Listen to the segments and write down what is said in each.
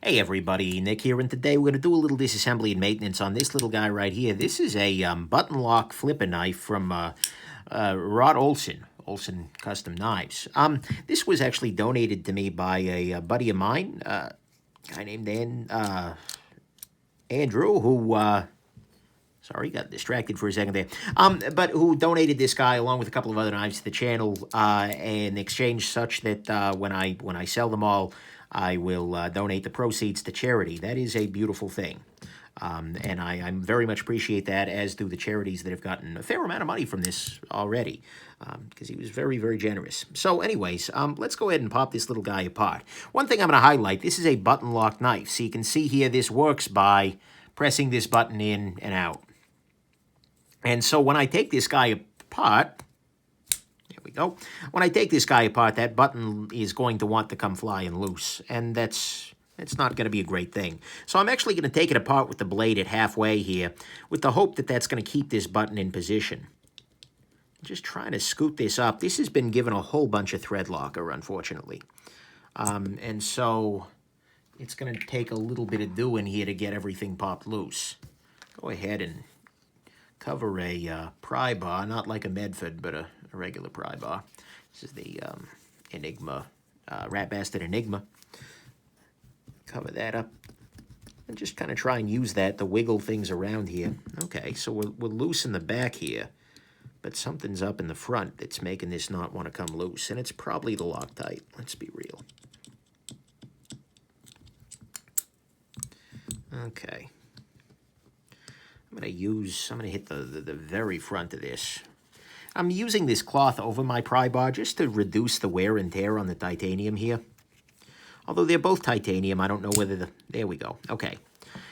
Hey everybody, Nick here, and today we're going to do a little disassembly and maintenance on this little guy right here. This is a button lock flipper knife from Olson Custom Knives. This was actually donated to me by a buddy of mine, a guy named Andrew, who, sorry, got distracted for a second there, but who donated this guy along with a couple of other knives to the channel in exchange such that when I sell them all, I will donate the proceeds to charity. That is a beautiful thing. And I very much appreciate that, as do the charities that have gotten a fair amount of money from this already, because he was very, very generous. So anyways, let's go ahead and pop this little guy apart. One thing I'm going to highlight, this is a button lock knife. So you can see here this works by pressing this button in and out. And so when I take this guy apart, there we go. When I take this guy apart, that button is going to want to come flying loose, and it's not going to be a great thing. So I'm actually going to take it apart with the blade at halfway here, with the hope that that's going to keep this button in position. Just trying to scoot this up. This has been given a whole bunch of thread locker, unfortunately. And so it's going to take a little bit of doing here to get everything popped loose. Go ahead and cover a pry bar, not like a Medford, but a regular pry bar. This is the Enigma, Rat Bastard Enigma. Cover that up and just kind of try and use that to wiggle things around here. Okay, so we're loose in the back here, but something's up in the front that's making this not want to come loose, and it's probably the Loctite. Let's be real. Okay. I'm going to hit the very front of this. I'm using this cloth over my pry bar just to reduce the wear and tear on the titanium here. Although they're both titanium, I don't know whether there we go. Okay,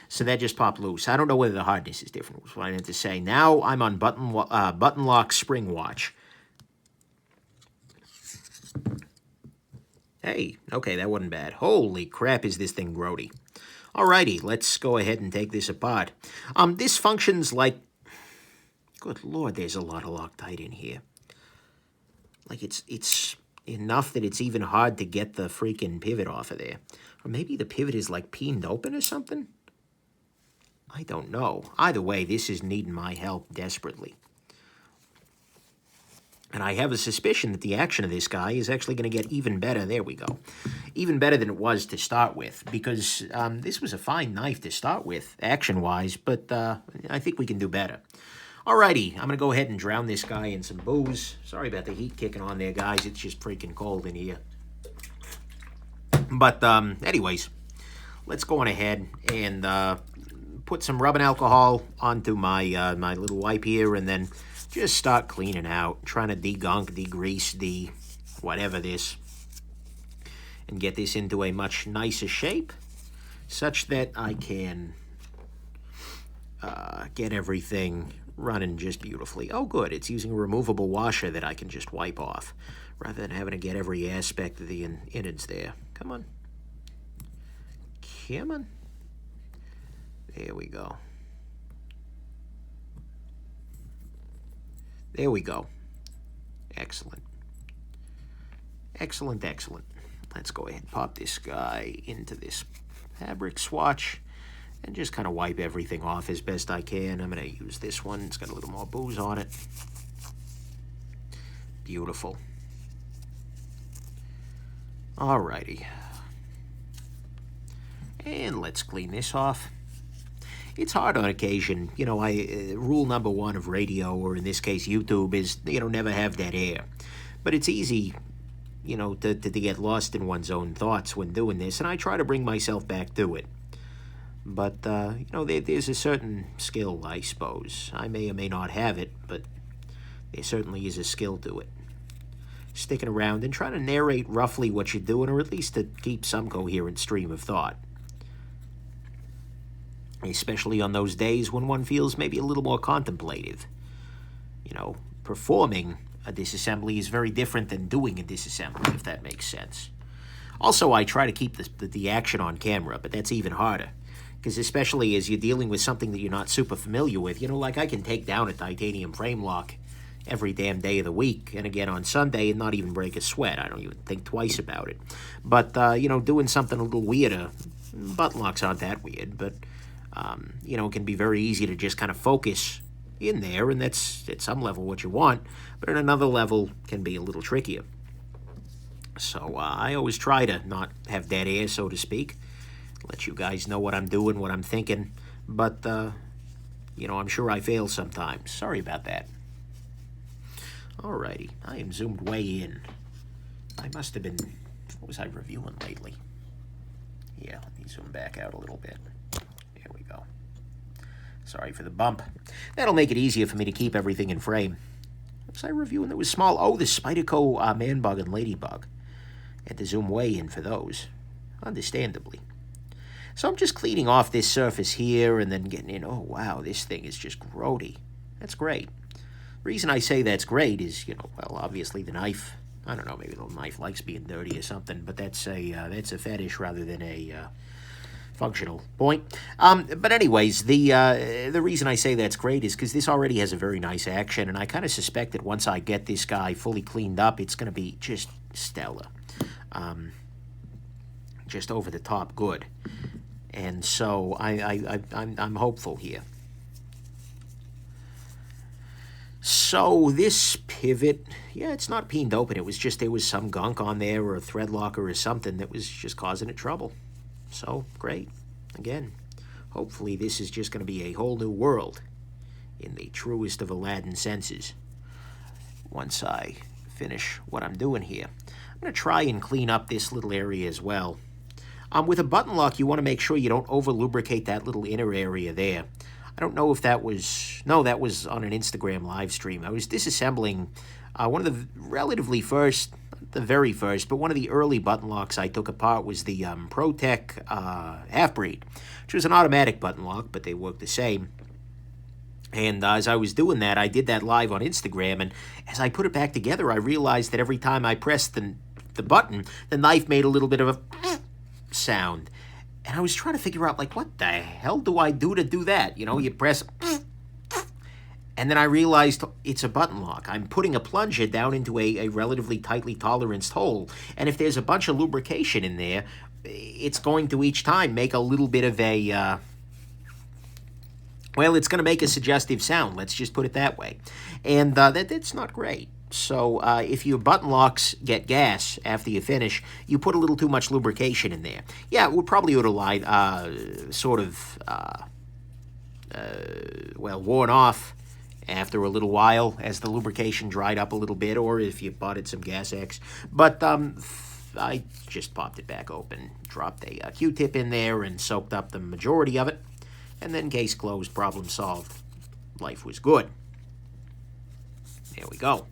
so that just popped loose. I don't know whether the hardness is different, was what I meant to say. Now I'm on button lock spring watch. Hey, okay, that wasn't bad. Holy crap, is this thing grody. Alrighty, let's go ahead and take this apart. This functions like, good Lord, there's a lot of Loctite in here. Like it's enough that it's even hard to get the freaking pivot off of there. Or maybe the pivot is like peened open or something? I don't know. Either way, this is needing my help desperately. And I have a suspicion that the action of this guy is actually going to get even better. There we go. Even better than it was to start with, because this was a fine knife to start with, action-wise, but I think we can do better. Alrighty, I'm going to go ahead and drown this guy in some booze. Sorry about the heat kicking on there, guys. It's just freaking cold in here. But anyways, let's go on ahead and put some rubbing alcohol onto my my little wipe here, and then just start cleaning out, trying to degunk, degrease, whatever this, and get this into a much nicer shape, such that I can get everything running just beautifully. Oh, good. It's using a removable washer that I can just wipe off, rather than having to get every aspect of the innards there. Come on. Come on. There we go. There we go. Excellent. Excellent, excellent. Let's go ahead and pop this guy into this fabric swatch and just kind of wipe everything off as best I can. I'm going to use this one. It's got a little more booze on it. Beautiful. Alrighty. And let's clean this off. It's hard on occasion. You know, rule number one of radio, or in this case YouTube, is, you know, never have dead air. But it's easy, you know, to get lost in one's own thoughts when doing this, and I try to bring myself back to it. But, you know, there's a certain skill, I suppose. I may or may not have it, but there certainly is a skill to it. Sticking around and trying to narrate roughly what you're doing, or at least to keep some coherent stream of thought. Especially on those days when one feels maybe a little more contemplative. You know, performing a disassembly is very different than doing a disassembly, if that makes sense. Also, I try to keep the action on camera, but that's even harder. Because especially as you're dealing with something that you're not super familiar with, you know, like I can take down a titanium frame lock every damn day of the week, and again on Sunday, and not even break a sweat. I don't even think twice about it. But, you know, doing something a little weirder, Button locks aren't that weird, but, you know, it can be very easy to just kind of focus in there, and that's at some level what you want, but at another level can be a little trickier. So I always try to not have dead air, so to speak, let you guys know what I'm doing, what I'm thinking, but, you know, I'm sure I fail sometimes. Sorry about that. Alrighty, I am zoomed way in. I must have been, what was I reviewing lately? Yeah, let me zoom back out a little bit. There we go. Sorry for the bump. That'll make it easier for me to keep everything in frame. What was I reviewing that was small? Oh, the Spyderco man bug and ladybug. Had to zoom way in for those, understandably. So I'm just cleaning off this surface here and then getting in. Oh, wow, this thing is just grody. That's great. The reason I say that's great is, you know, well, obviously the knife, I don't know, maybe the knife likes being dirty or something, but that's a fetish rather than a functional point. But anyways, the reason I say that's great is because this already has a very nice action, and I kind of suspect that once I get this guy fully cleaned up, it's going to be just stellar. Just over the top good. And so I'm hopeful here. So this pivot, yeah, it's not peened open. It was just there was some gunk on there or a thread locker or something that was just causing it trouble. So great. Again, hopefully this is just going to be a whole new world in the truest of Aladdin senses. Once I finish what I'm doing here, I'm going to try and clean up this little area as well. With a button lock, you want to make sure you don't over-lubricate that little inner area there. I don't know if that was... No, that was on an Instagram live stream. I was disassembling one of the relatively first, not the very first, but one of the early button locks I took apart was the ProTech Half-Breed, which was an automatic button lock, but they work the same. And as I was doing that, I did that live on Instagram, and as I put it back together, I realized that every time I pressed the button, the knife made a little bit of a sound. And I was trying to figure out, like, what the hell do I do to do that? You know, you press, and then I realized it's a button lock. I'm putting a plunger down into a relatively tightly toleranced hole, and if there's a bunch of lubrication in there, it's going to each time make a little bit of a, well, it's going to make a suggestive sound, let's just put it that way. And that's not great. So if your button locks get gas after you finish, you put a little too much lubrication in there. Yeah, it would probably utilize well, worn off after a little while as the lubrication dried up a little bit, or if you bought it some Gas X. But I just popped it back open, dropped a Q-tip in there and soaked up the majority of it, and then case closed, problem solved. Life was good. There we go.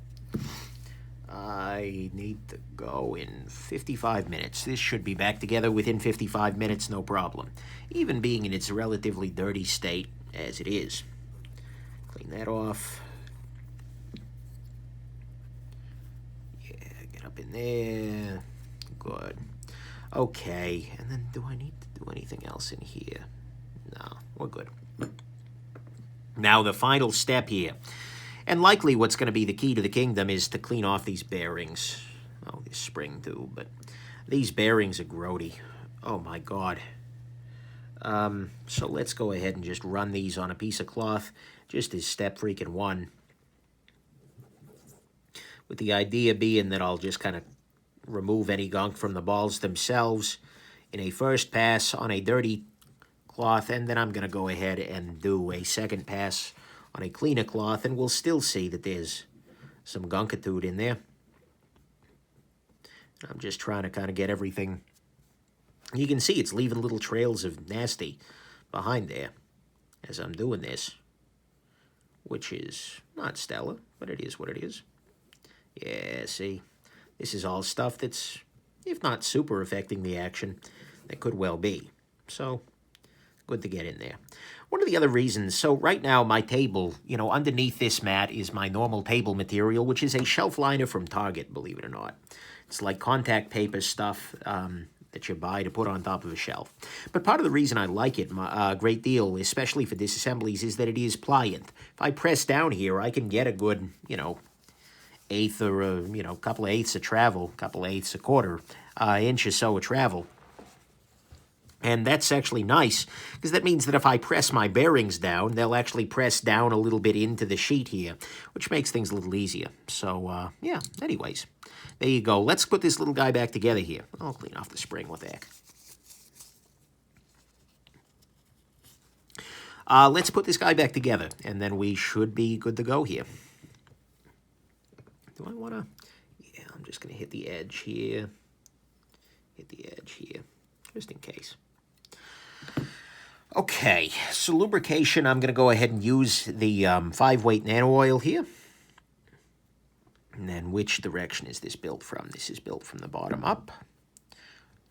I need to go in 55 minutes. This should be back together within 55 minutes, no problem. Even being in its relatively dirty state as it is. Clean that off. Yeah, get up in there. Good. Okay, and then do I need to do anything else in here? No, we're good. Now the final step here. And likely what's going to be the key to the kingdom is to clean off these bearings. Oh, this spring too, but these bearings are grody. Oh my God. So let's go ahead and just run these on a piece of cloth, just as step freaking one. With the idea being that I'll just kind of remove any gunk from the balls themselves in a first pass on a dirty cloth, and then I'm going to go ahead and do a second pass on a cleaner cloth, and we'll still see that there's some gunkitude in there. I'm just trying to kind of get everything. You can see it's leaving little trails of nasty behind there as I'm doing this, which is not stellar, but it is what it is. Yeah, see, this is all stuff that's, if not super affecting the action, that could well be. So, good to get in there. One of the other reasons, so right now my table, you know, underneath this mat is my normal table material, which is a shelf liner from Target, believe it or not. It's like contact paper stuff that you buy to put on top of a shelf. But part of the reason I like it a great deal, especially for disassemblies, is that it is pliant. If I press down here, I can get a good, you know, eighth or, a couple of eighths of travel, couple of eighths, a quarter inch or so of travel And that's actually nice, because that means that if I press my bearings down, they'll actually press down a little bit into the sheet here, which makes things a little easier. So, yeah, anyways, there you go. Let's put this little guy back together here. I'll clean off the spring, what the heck. Let's put this guy back together, and then we should be good to go here. Do I want to? Yeah, I'm just going to hit the edge here. Hit the edge here, just in case. Okay, so lubrication, I'm going to go ahead and use the 5-weight nano oil here. And then which direction is this built from? This is built from the bottom up.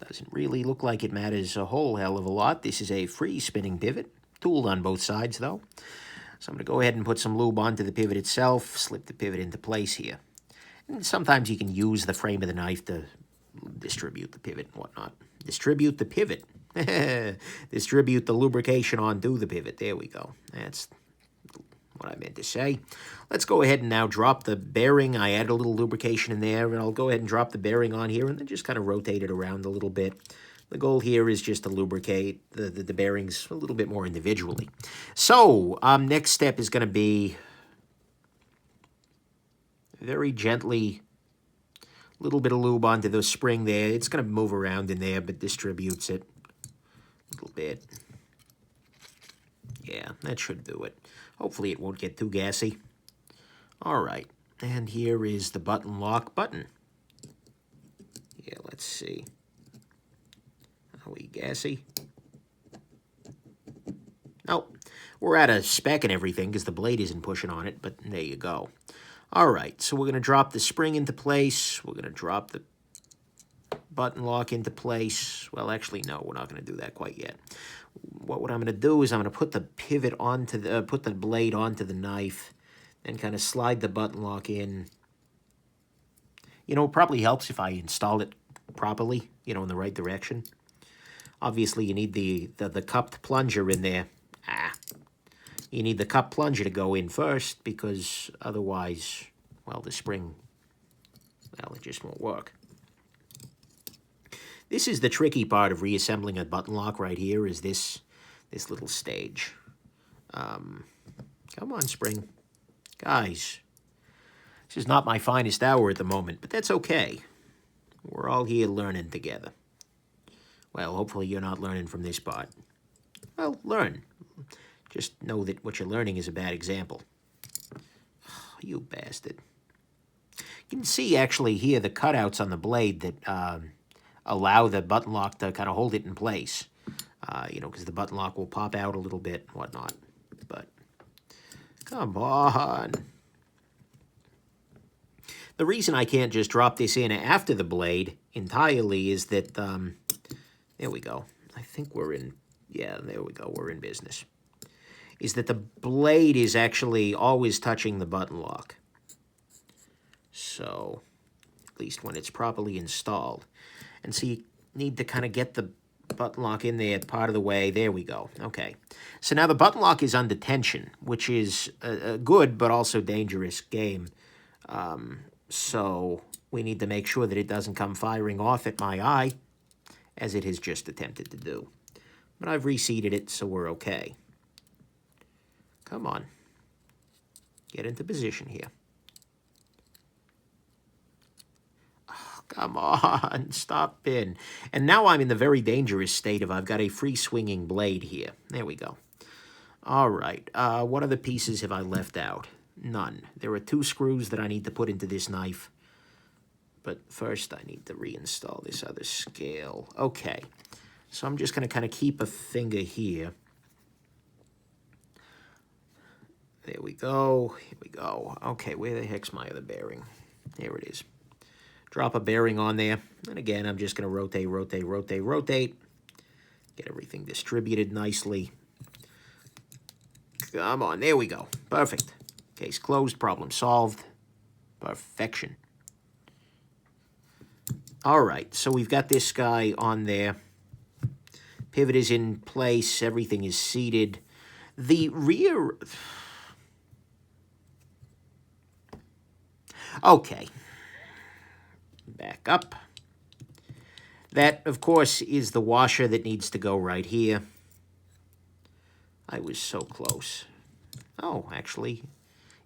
Doesn't really look like it matters a whole hell of a lot. This is a free spinning pivot, tooled on both sides though. So I'm going to go ahead and put some lube onto the pivot itself, slip the pivot into place here. And sometimes you can use the frame of the knife to distribute the pivot and whatnot. Distribute the pivot. Distribute the lubrication onto the pivot. There we go. That's what I meant to say. Let's go ahead and now drop the bearing. I added a little lubrication in there, and I'll go ahead and drop the bearing on here and then just kind of rotate it around a little bit. The goal here is just to lubricate the bearings a little bit more individually. So, next step is going to be very gently, a little bit of lube onto the spring there. It's going to move around in there, but distributes it a little bit. Yeah, that should do it. Hopefully it won't get too gassy. All right, and here is the button lock button. Yeah, let's see. Are we gassy? Nope. We're out of spec and everything because the blade isn't pushing on it, but there you go. All right, so we're going to drop the spring into place. We're going to drop the button lock into place. Well, actually, no, we're not going to do that quite yet. What I'm going to do is I'm going to put the pivot onto the, put the blade onto the knife, and kind of slide the button lock in. You know, it probably helps if I install it properly, you know, in the right direction. Obviously, you need the cupped plunger in there. You need the cup plunger to go in first, because otherwise, well, the spring, well, it just won't work. This is the tricky part of reassembling a button lock right here, is this little stage. Come on, spring. Guys, this is not my finest hour at the moment, but that's okay. We're all here learning together. Well, hopefully you're not learning from this part. Well, learn. Just know that what you're learning is a bad example. Oh, you bastard. You can see, actually, here the cutouts on the blade that allow the button lock to kind of hold it in place. You know, because the button lock will pop out a little bit and whatnot. But, come on. The reason I can't just drop this in after the blade entirely is that, there we go. I think we're in, yeah, there we go, we're in business. Is that the blade is actually always touching the button lock. So, at least when it's properly installed. And so you need to kind of get the button lock in there part of the way. There we go. Okay. So now the button lock is under tension, which is a good but also dangerous game. So we need to make sure that it doesn't come firing off at my eye, as it has just attempted to do. But I've reseated it, so we're okay. Come on. Get into position here. Oh, come on, stop in. And now I'm in the very dangerous state of I've got a free swinging blade here. There we go. All right, what other pieces have I left out? None. There are 2 screws that I need to put into this knife. But first I need to reinstall this other scale. Okay, so I'm just going to kind of keep a finger here. There we go. Here we go. Okay, where the heck's my other bearing? There it is. Drop a bearing on there. And again, I'm just going to rotate, rotate, rotate, rotate. Get everything distributed nicely. Come on, there we go. Perfect. Case closed, problem solved. Perfection. All right, so we've got this guy on there. Pivot is in place. Everything is seated. The rear... Okay. Back up. That, of course, is the washer that needs to go right here. I was so close. Oh, actually,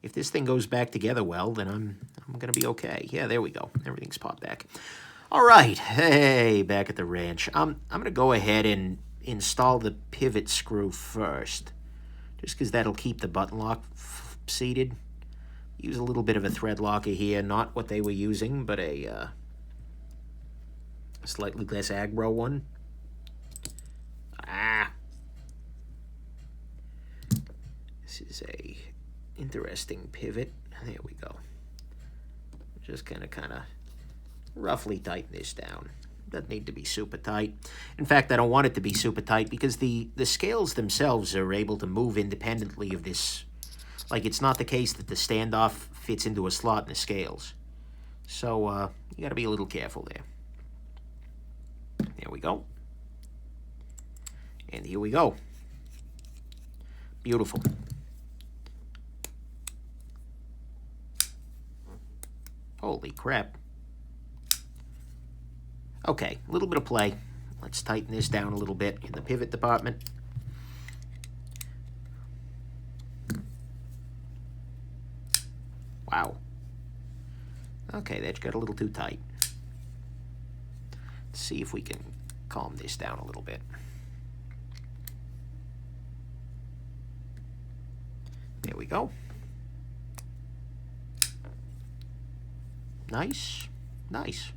if this thing goes back together well, then I'm going to be okay. Yeah, there we go. Everything's popped back. All right. Hey, back at the ranch. I'm going to go ahead and install the pivot screw first, just because that'll keep the button lock seated. Use a little bit of a thread locker here, not what they were using, but a slightly less aggro one. This is a interesting pivot. There we go. Just kind of roughly tighten this down. Doesn't need to be super tight. In fact, I don't want it to be super tight because the scales themselves are able to move independently of this. Like, it's not the case that the standoff fits into a slot in the scales. So you got to be a little careful there. There we go. And here we go. Beautiful. Holy crap. Okay, a little bit of play. Let's tighten this down a little bit in the pivot department. Wow. Okay, that got a little too tight. Let's see if we can calm this down a little bit. There we go. Nice, nice,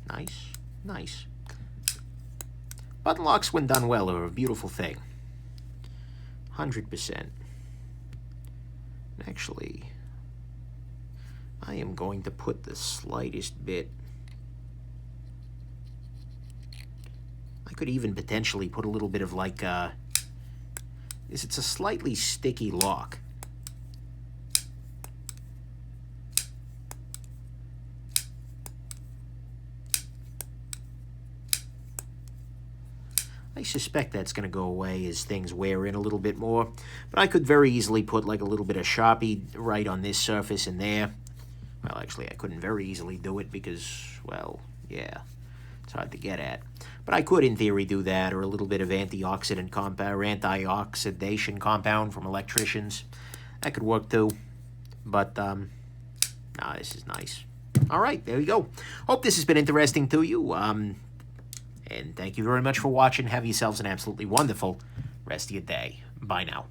nice, nice. Button locks, when done well, are a beautiful thing. 100%. Actually, I am going to put the slightest bit. I could even potentially put a little bit of like, it's a slightly sticky lock. I suspect that's going to go away as things wear in a little bit more. But I could very easily put like a little bit of Sharpie right on this surface and there. Well, actually, I couldn't very easily do it because, well, yeah, it's hard to get at. But I could, in theory, do that, or a little bit of antioxidant compound, or antioxidation compound from electricians. That could work too. But, nah, this is nice. All right, there you go. Hope this has been interesting to you. And thank you very much for watching. Have yourselves an absolutely wonderful rest of your day. Bye now.